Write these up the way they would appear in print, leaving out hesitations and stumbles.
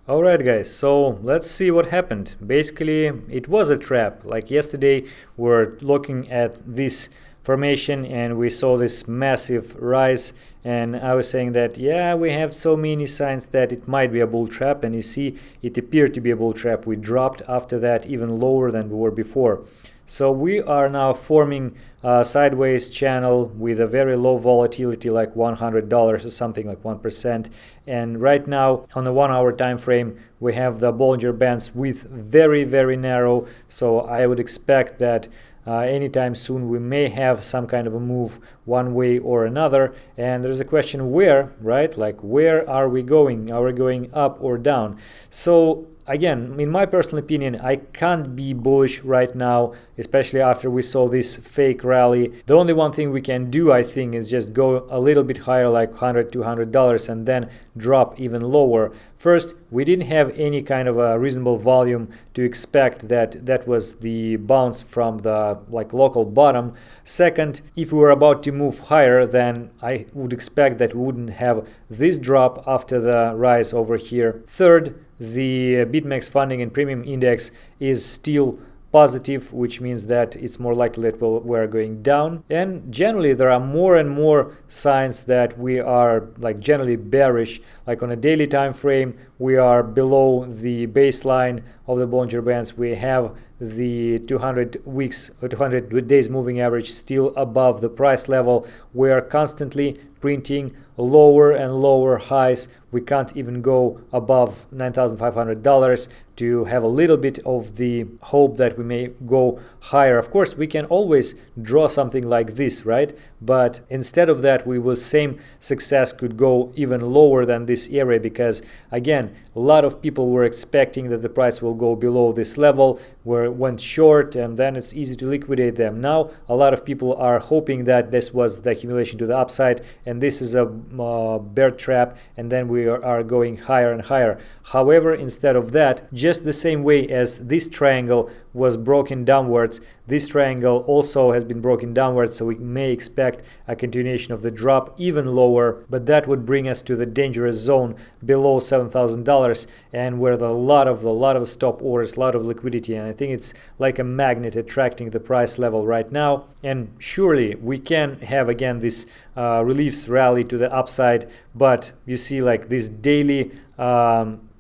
Alright guys, so let's see what happened. Basically, it was a trap. Like yesterday, we're looking at this formation and we saw this massive rise, and I was saying that yeah, we have so many signs that it might be a bull trap, and you see it appeared to be a bull trap. We dropped after that even lower than we were before. So we are now forming a sideways channel with a very low volatility, like $100 or something, like 1%. And right now on the 1 hour time frame, we have the Bollinger Bands with very narrow. So I would expect that anytime soon we may have some kind of a move one way or another. And there's a question where, right? Like, where are we going? Are we going up or down? So again, in my personal opinion, I can't be bullish right now, especially after we saw this fake rally. The only one thing we can do, I think, is just go a little bit higher, like $100, $200, and then drop even lower. First, we didn't have any kind of a reasonable volume to expect that was the bounce from the local bottom. Second, if we were about to move higher, then I would expect that we wouldn't have this drop after the rise over here. Third, the BitMEX funding and premium index is still positive, which means that it's more likely that we're going down. And generally there are more and more signs that we are generally bearish. Like on a daily time frame, we are below the baseline of the Bollinger Bands. We have the 200 weeks or 200 days moving average still above the price level. We are constantly printing lower and lower highs. We can't even go above $9,500 to have a little bit of the hope that we may go higher. Of course, we can always draw something like this, right? But instead of that, we will same success could go even lower than this area, because again, a lot of people were expecting that the price will go below this level, where it went short, and then it's easy to liquidate them. Now, a lot of people are hoping that this was the accumulation to the upside, and this is a bear trap, and then we are going higher and higher. However, instead of that, just the same way as this triangle was broken downwards, this triangle also has been broken downwards, so we may expect a continuation of the drop even lower, but that would bring us to the dangerous zone below $7,000, and where a lot of stop orders, a lot of liquidity, and I think it's like a magnet attracting the price level right now. And surely we can have again this reliefs rally to the upside, but you see, like, this daily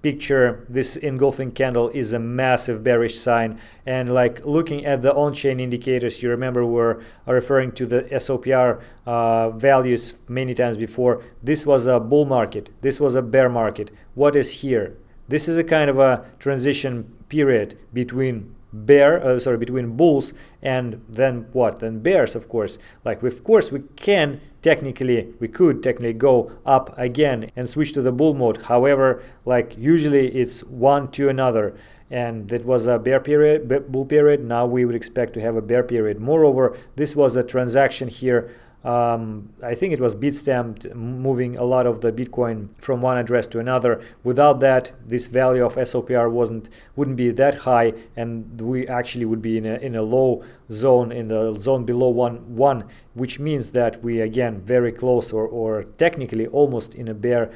picture, this engulfing candle is a massive bearish sign. And like looking at the on-chain indicators, you remember we're referring to the SOPR values many times before. This was a bull market, this was a bear market. What is here? This is a kind of a transition period between between bulls and then what? Then bears, of course. Of course we could technically go up again and switch to the bull mode. However, usually it's one to another, and that was a bear period, bull period. Now we would expect to have a bear period. Moreover, this was a transaction here. I think it was Bitstamp moving a lot of the Bitcoin from one address to another. Without that, this value of SOPR wouldn't be that high, and we actually would be in a low zone, in the zone below 1, which means that we again very close or technically almost in a bear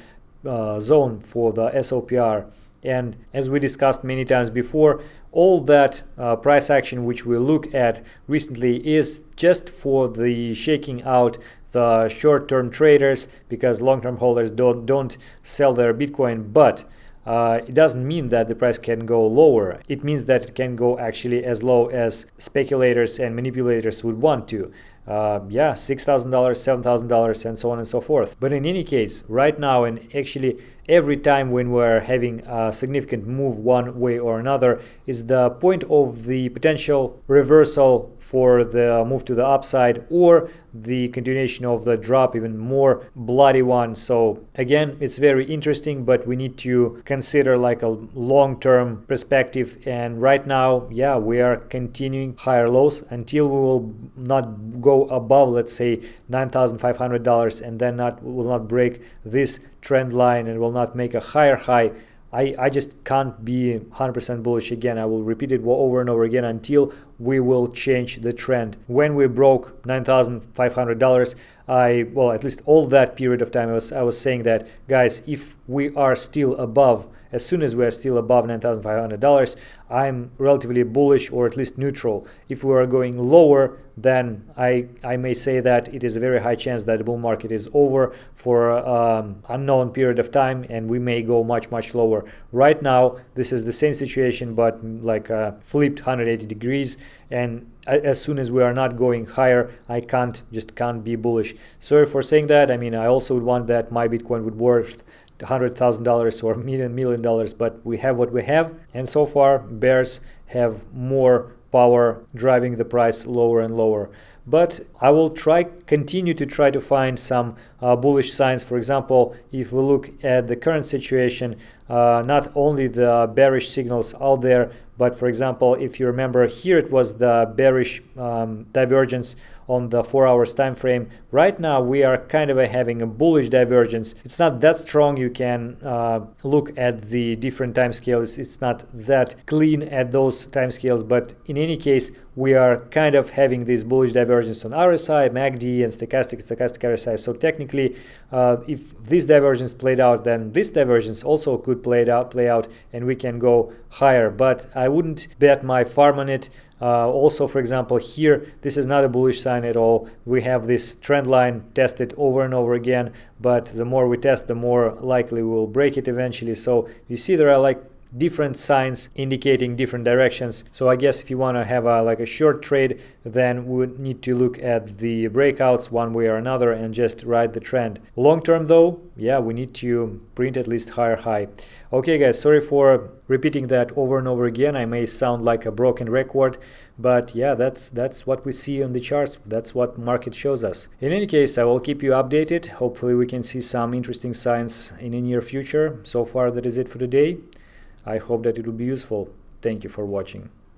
zone for the SOPR. And as we discussed many times before, all that price action which we look at recently is just for the shaking out the short-term traders, because long-term holders don't sell their Bitcoin. But it doesn't mean that the price can go lower. It means that it can go actually as low as speculators and manipulators would want to. $6,000, $7,000, and so on and so forth. But in any case, right now, and actually every time when we're having a significant move one way or another, is the point of the potential reversal for the move to the upside, or the continuation of the drop, even more bloody one. So again, it's very interesting, but we need to consider like a long-term perspective. And right now, yeah, we are continuing higher lows until we will not go above, let's say, $9,500, and then will not break this trend line and will not make a higher high. I just can't be 100% bullish again. I will repeat it over and over again until we will change the trend. When we broke $9,500, at least all that period of time, I was saying that, guys, if we are still above as soon as we are still above $9,500, I'm relatively bullish, or at least neutral. If we are going lower, then I may say that it is a very high chance that the bull market is over for unknown period of time, and we may go much lower. Right now, this is the same situation, but like flipped 180 degrees, and as soon as we are not going higher, I can't be bullish. Sorry for saying that. I mean, I also would want that my Bitcoin would worth $100,000 or million dollars, but we have what we have, and so far bears have more power driving the price lower and lower. But I will continue to try to find some bullish signs. For example, if we look at the current situation, not only the bearish signals out there, but for example, if you remember here, it was the bearish divergence on the 4 hours time frame. Right now we are kind of having a bullish divergence. It's not that strong. You can look at the different time scales. It's not that clean at those time scales, but in any case, we are kind of having this bullish divergence on RSI, MACD, and stochastic RSI. So technically, if this divergence played out, then this divergence also could play out, and we can go higher. But I wouldn't bet my farm on it. Also, for example, here, this is not a bullish sign at all. We have this trend line tested over and over again, but the more we test, the more likely we will break it eventually. So you see there are like different signs indicating different directions. So I guess if you want to have a short trade, then we would need to look at the breakouts one way or another and just ride the trend. Long term though, yeah, we need to print at least higher high. Okay guys, sorry for repeating that over and over again. I may sound like a broken record, but yeah, that's what we see on the charts. That's what market shows us. In any case, I will keep you updated. Hopefully we can see some interesting signs in the near future. So far, that is it for today. I hope that it will be useful. Thank you for watching.